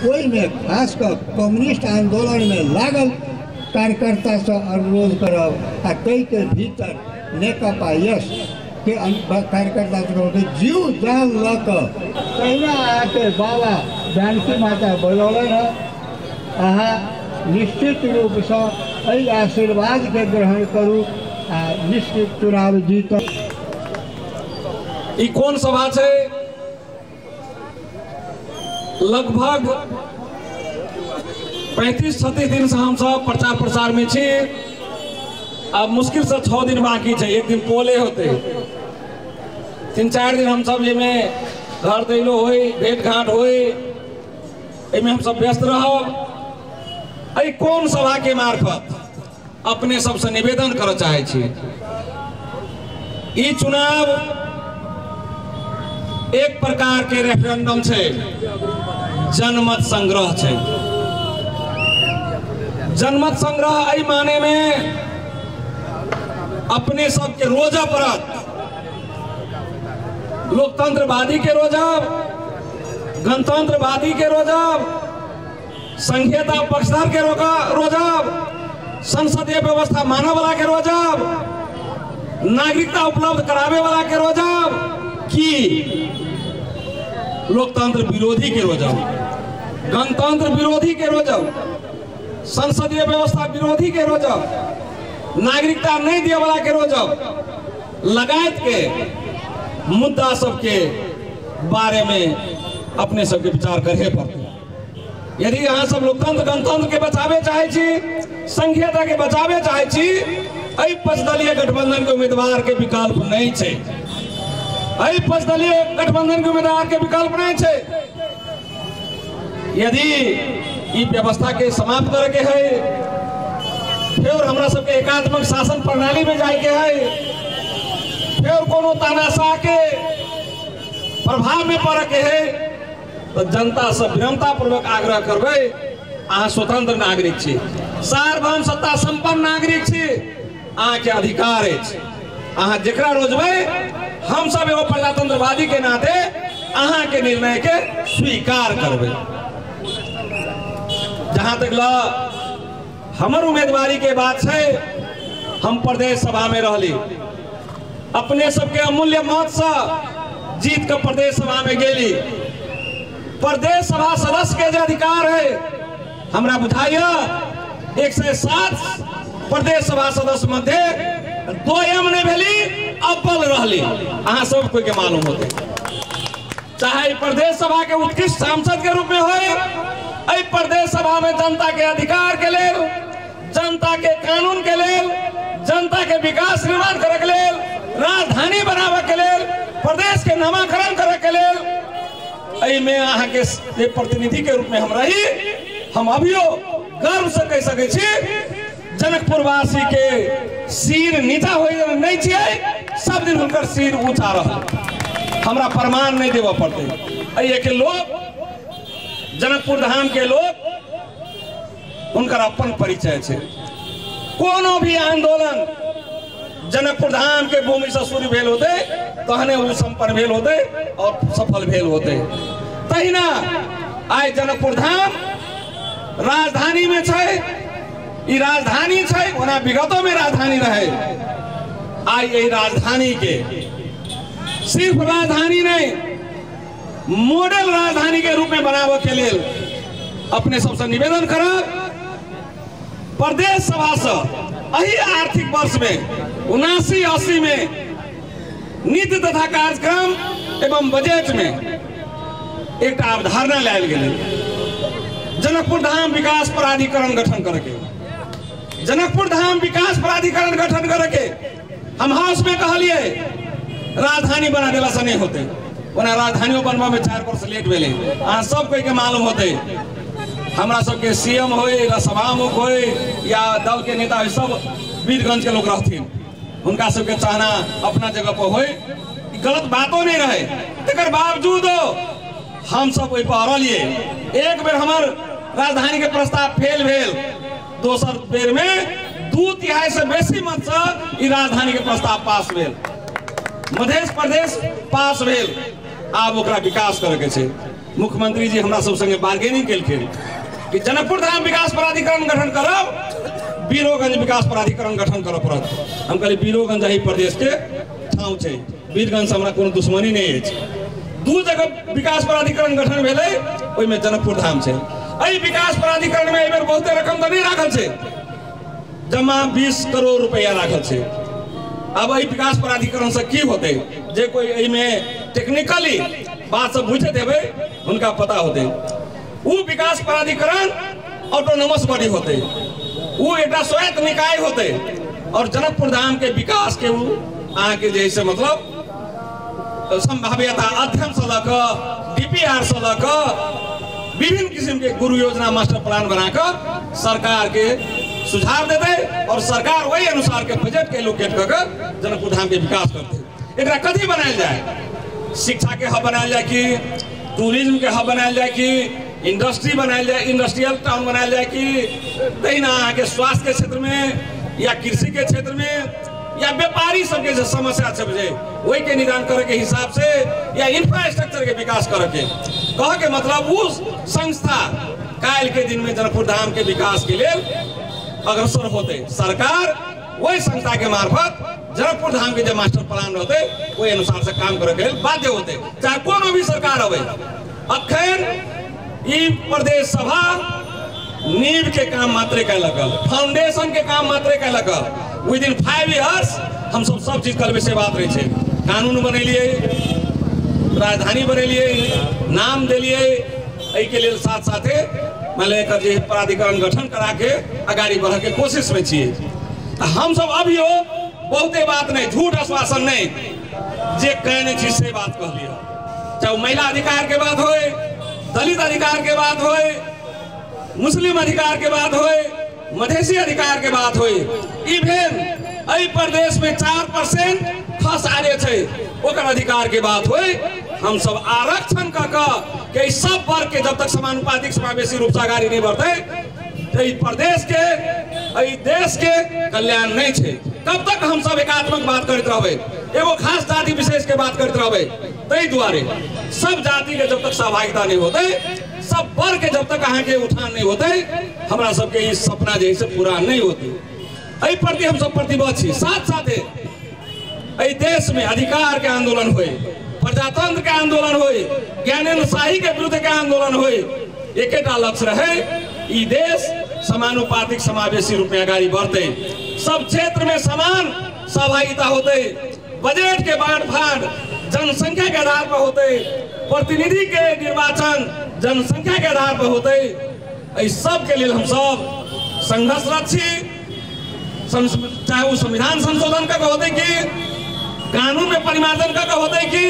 ओई में खास कर कम्युनिस्ट आंदोलन में लागल कार्यकर्ता से अनुरोध करब आ कई के भीतर नेकपा यश के कार्यकर्ता के जीव जान लक तहिना आके बाबा जानकी माता बोलौलन है। अहाँ निश्चित रूप से एहि आशीर्वाद के ग्रहण करू आ निश्चित चुनाव जीत। ई कौन सभा है? लगभग 35-36 दिन से हम सब प्रचार प्रसार में छी। अब मुश्किल से 6 दिन बाकी है। एक दिन पोले होते, 3-4 दिन हम सब में घर दैलो हो भेंट घाट हो हम सब व्यस्त रहो। कौन सभा के मार्फत अपने सबसे निवेदन कर चाहे छी, ई चुनाव एक प्रकार के रेफरेंडम है, जनमत संग्रह है। जनमत संग्रह आई माने में अपने सबके रोजा परत लोकतंत्रवादी के रोजब, गणतंत्रवादी के रोजब, संघीयता पक्षधर के रोजब, संसदीय व्यवस्था मानव वाला के रोजब, नागरिकता उपलब्ध करावे वाला के रोजब की लोकतंत्र विरोधी के रोजब, गणतंत्र विरोधी के रोजब, संसदीय व्यवस्था विरोधी के रोजब, नागरिकता नहीं दिए वाला के रोजब लगायत के मुद्दा सबके बारे में अपने सबके विचार करे पड़ते। यदि यहाँ सब लोकतंत्र गणतंत्र के बचावे चाहे छी, संघीयता के बचावे चाहे छी, 5 दलीय गठबंधन के उम्मीदवार के विकल्प नहीं है। 5 दलीय गठबंधन के उम्मीदवार के विकल्प नहीं है। यदि ई व्यवस्था के समाप्त करे के है, फिर हमरा सबके एकात्मक शासन प्रणाली में जाए के है, फिर कोनो तानाशाह के प्रभाव में पड़े के है, तो जनता से विनम्रता पूर्वक आग्रह करबे, अहाँ स्वतंत्र नागरिक छी, सार्वभौम सत्ता संपन्न नागरिक छी, अहाँ के अधिकार है, अहाँ जेकरा रोजबे हम सब एगो प्रजातंत्रवादी के नाते अहाँ के निर्णय के स्वीकार करबे। जहां तक हमर उम्मीदवारी के बात है, हम प्रदेश सभा में रहली, अपने सबके अमूल्य मत से जीत के प्रदेश सभा में गेली। प्रदेश सभा सदस्य के जो अधिकार है, हमरा बुझाइया 107 प्रदेश सभा सदस्य मध्य 2 नहीं भेली, अव्वल रहली। अहाँ सब कोई के मालूम होते, चाहे प्रदेश सभा के उत्कृष्ट सांसद के रूप में हो, प्रदेश सभा में जनता के अधिकार के लेल, जनता के कानून के लेल, जनता के विकास निर्माण करे के लेल, राजधानी बनावे के लेल, प्रदेश के नामाकरण करे के लेल में अहाँ के प्रतिनिधि के रूप में हम रही। हम अभियो गर्व से कह सके छी, जनकपुर वासी के सिर नीचा हो नहीं चाहिए, सब दिन उनकर सिर ऊंचा रहा। हमरा प्रमाण नहीं देव पड़ते। के लोग जनकपुर धाम के लोग उनकर अपन परिचय है। कोनो भी आंदोलन जनकपुर धाम के भूमि से शुरू भेल होते, तहने वो संपन्न भेल होते और सफल भेल होते। तहिना आइ जनकपुर धाम राजधानी में छै, ई राजधानी छै, ओना विगतों में राजधानी रहे। आई यही राजधानी के सिर्फ राजधानी नहीं, मॉडल राजधानी के रूप में बनावे के लिए अपने सबसे निवेदन करब, प्रदेश सभा से अही आर्थिक वर्ष में 79-80 में नीति तथा कार्यक्रम एवं बजट में एक अवधारणा लायल गेलै, जनकपुर धाम विकास प्राधिकरण गठन करके। जनकपुर धाम विकास प्राधिकरण गठन करके हम हाउस में कहलिए राजधानी बना देला से नहीं होते, ओना राजधानियों बनवा में 4 वर्ष लेट भेले। अहाँ सब कोई के मालूम होते, हमरा सबके सीएम हो या सभामुख हो या दल के नेता हो, सब वीरगंज के लोग रहथिन, उनका सबके चाहना अपना जगह पर हो, गलत बातों नहीं रहे। तकर बावजूद हम सब ओहि पर अड़लिए। एक बेर हमार राजधानी के प्रस्ताव फेल भेल, दोसर बेर में 2/3 से बेसी मत से ई राजधानी के प्रस्ताव पास भेल, मध्य प्रदेश पास भेल। आब ओकरा विकास करे के छै। मुख्यमंत्री जी हमरा सब संगे बार्गेनिंग केलखिन कि जनकपुर धाम विकास प्राधिकरण गठन करब, बीरोगंज विकास प्राधिकरण गठन करऽ पड़त। हम कहलिए बीरोगंज एहि प्रदेश के ठाव छै, वीरगंज से हमरा कोनो दुश्मनी नहीं अछि। दू जगह विकास प्राधिकरण गठन भेलै, ओहिमे जनकपुर धाम छै। एहि विकास प्राधिकरण में एहि बेर बहुते रकम तऽ नहीं राखल छै, जमा 20 करोड़ रुपया राखल छै। अब एहि विकास प्राधिकरण से की होते, जे कोई एहिमे टेक्निकली बात सब बुझैत हेबै हुनका पता होते। वो विकास प्राधिकरण ऑटोनोमस बॉडी होते, वो एक स्वायत्त निकाय होते, और जनकपुर धाम के विकास के वो आके जैसे मतलब संभाव्यता अध्ययन से लक डीपीआर से लक विभिन्न किस्म के गुरु योजना मास्टर प्लान बनाकर सरकार के सुझाव देते, और सरकार वही अनुसार के बजट के एलोकेट करके जनकपुर धाम के विकास करते। एकरा कथी बनायल जाए, शिक्षा के हब बनायल जाए कि टूरिज्म के हब बनायल जाए कि इंडस्ट्री बनायल जाए, इंडस्ट्रियल टाउन बनायल जाए कि कहीं ना के स्वास्थ्य के क्षेत्र में या कृषि के क्षेत्र में या व्यापारी सबके जो समस्या सब है वही के निदान करे के हिसाब से या इंफ्रास्ट्रक्चर के विकास करे के कह के मतलब उस संस्था काल के दिन में जनकपुर धाम के विकास के लिए अग्रसर होते। सरकार वही संस्था के मार्फत जनकपुर धाम के जो मास्टर प्लान होते वही अनुसार से काम करे के बाध्य होते, चाहे कोनो भी सरकार हो। अखन ई प्रदेश सभा नींव के काम मात्रे कैलक, फाउंडेशन के काम मात्रे कैलक। विद इन 5 years हम सब चीज करबे से बात रही है। कानून बनेलिए, राजधानी बनेलिए, नाम दिलिए, एहि के लिए साथ साथे माने जे प्राधिकरण गठन करा के आगाड़ी बढ़े के कोशिश में छिए। हम सब अभियो बहुते बात नहीं, झूठ आश्वासन नहीं, जे कहने छी से बात कह लिया। चाहे महिला अधिकार के बात होए, दलित अधिकार के बात होए, मुस्लिम अधिकार के बात होए, मधेसी अधिकार के बात होए, इवेन एहि प्रदेश में 4% खस आरे छे ओकर अधिकार के बात होए, हम सब आरक्षण के सब वर्ग के जब तक समानुपातिक समावेशी रूप से आगाड़ी नहीं बढ़ते प्रदेश के देश के कल्याण नहीं छे। तब तक हम सब एकात्मक बात करते रहबे, एगो खास जाति विशेष के बात करते रहबे। तै दुआरे सब जाति के जब तक सहभागिता नहीं होते, सब वर्ग के जब तक अहाँ के उठान नहीं होते, हमरा सबके इस सपना जैसे पूरा नहीं होती। एहि प्रति हम सब प्रतिबद्ध छी। साथ साथ एहि देश में अधिकार के आंदोलन होए, प्रजातंत्र के आंदोलन होए, ज्ञानेन्द्रशाही के विरुद्ध के आंदोलन होए, एकेटा लक्ष्य रहे ई देश समानुपातिक समावेशी रूप में आगाड़ी बढ़ते, सब क्षेत्र में समान सहभागिता होते, बजट के बांट फाट जनसंख्या के आधार पर होते, प्रतिनिधि के निर्वाचन जनसंख्या के आधार पर होते। इस सब के लिए हम सब संघर्षरत छी। चाहे वो संविधान संशोधन का होते कि कानून में परिमार्जन का होते कि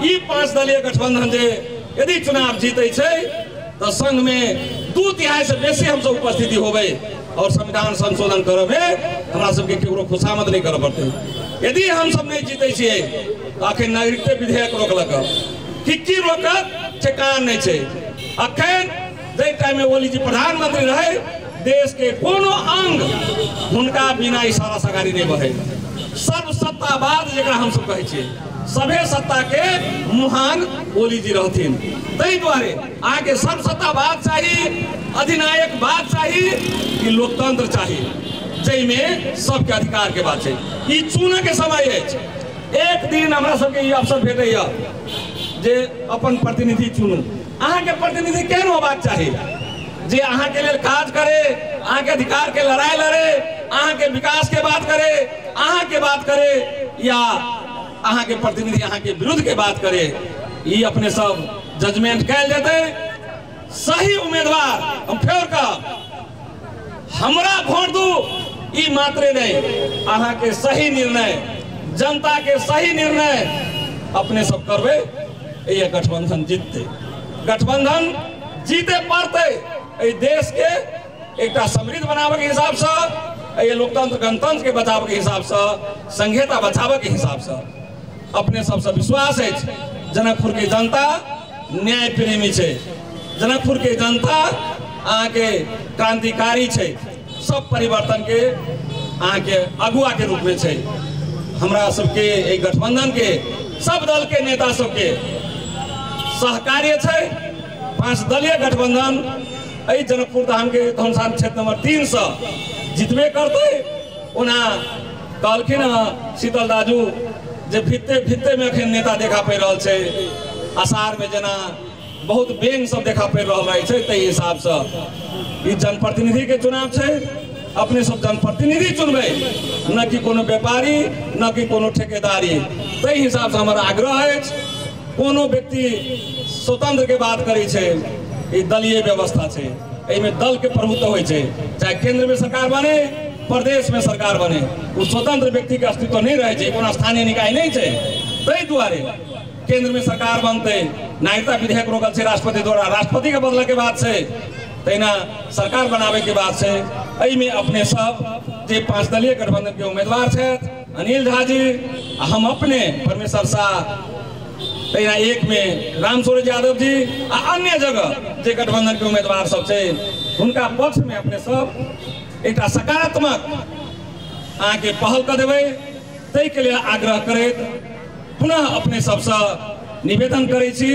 ई 5 दलीय गठबंधन जे यदि चुनाव जीते छे तो संघ में 2/3 से बेसी हम सब उपस्थिति होवे और संविधान संशोधन करे में हमरा सबके केकरो खुशामद नहीं करे पड़ते। यदि हम सब नहीं जीते छिए तो आखिर नागरिकता विधेयक रोकलक कि रोकत ठेकान नहीं छे। अखन जे टाइम में ओली जी प्रधानमंत्री रहे, देश के कोनो अंग हुनका बिना इशारा सगारी नहीं बढ़े। सर्व सत्तावाद जरा हम सब कहे छिए, सभे सत्ता के मुहान ओली जी रहथिन। तै दुआरे आगे सर्व सत्तावाद चाहिए, अधिनायकवाद चाहिए कि लोकतंत्र चाहिए, जैमे सबके अधिकार के बात है। ई चुने के समय है। एक दिन हमरा सबके ई अवसर भेटैया जे अपन प्रतिनिधि चुनू। अहाँ के प्रतिनिधि केहन होबाक चाहिए जे अहाँ के लिए काज करे, अहाँ के अधिकार के लड़ाई लड़े, अहाँ के विकास के बात करे, अहाँ के बात करे, या अहाँ के प्रतिनिधि अहाँ के विरुद्ध के बात करे। ये अपने सब जजमेंट कैल जाते। सही उम्मीदवार हम फेर का हमरा वोट दू ई मात्रे नहीं, अहाँ के सही निर्णय, जनता के सही निर्णय अपने सब करबे, ये गठबंधन जीतते। गठबंधन जीते पड़ते देश के एक समृद्ध बनावे के हिसाब से, ये लोकतंत्र गणतंत्र के बचाव के हिसाब से, संघीयता बचावे के हिसाब से अपने सबसे विश्वास है। जनकपुर की जनता न्याय प्रेमी है, जनकपुर के जनता आके क्रांतिकारी है, सब परिवर्तन के आके अगुआ के रूप में है। हमरा सबके एक गठबंधन के सब दल के नेता सबके सहकार्य है, 5 दलीय गठबंधन एहि जनकपुर धाम के धनसान क्षेत्र नंबर 3 से जितबे करते ओना कहलखिन शीतल दाजू जे भित्ते में अखन नेता देखा पड़ि रहल छै आसार में जना बहुत बेंग सब देखा पड़ि रहल छै ताहि हिसाब से ई जनप्रतिनिधि के चुनाव छै अपने सब जनप्रतिनिधि चुनबे न कि कोनो व्यापारी न कि कोनो ठेकेदारी ताहि हिसाब से हमारा आग्रह है कोनो व्यक्ति स्वतंत्र के बात करे छै ई दलीय व्यवस्था छै एहिमे दल के प्रभुत्व होइ छै चाहे केंद्र में सरकार बने प्रदेश में सरकार बने वो स्वतंत्र व्यक्ति के अस्तित्व नहीं रहे छै कोनो स्थानीय निकाय नहीं छै ताहि दुआरे केंद्र में सरकार बनते नागरिकता विधेयक रोकल छै राष्ट्रपति द्वारा राष्ट्रपति के बदले के बात छै तहिना सरकार बनावे के बात छै एहिमे अपने सब जे 5 दलीय गठबंधन के उम्मीदवार छथि अनिल झा जी हम अपने परमेश्वर शाह तहिना एक में राम सूरज यादव जी आ अन्य जगह जे गठबंधन के उम्मीदवार सब छै हुनका पक्ष में अपने सब एक सकारात्मक अहाँके पहल कर देबै ताहि के लिए आग्रह करैत पुनः अपने सबसे निवेदन करै छी।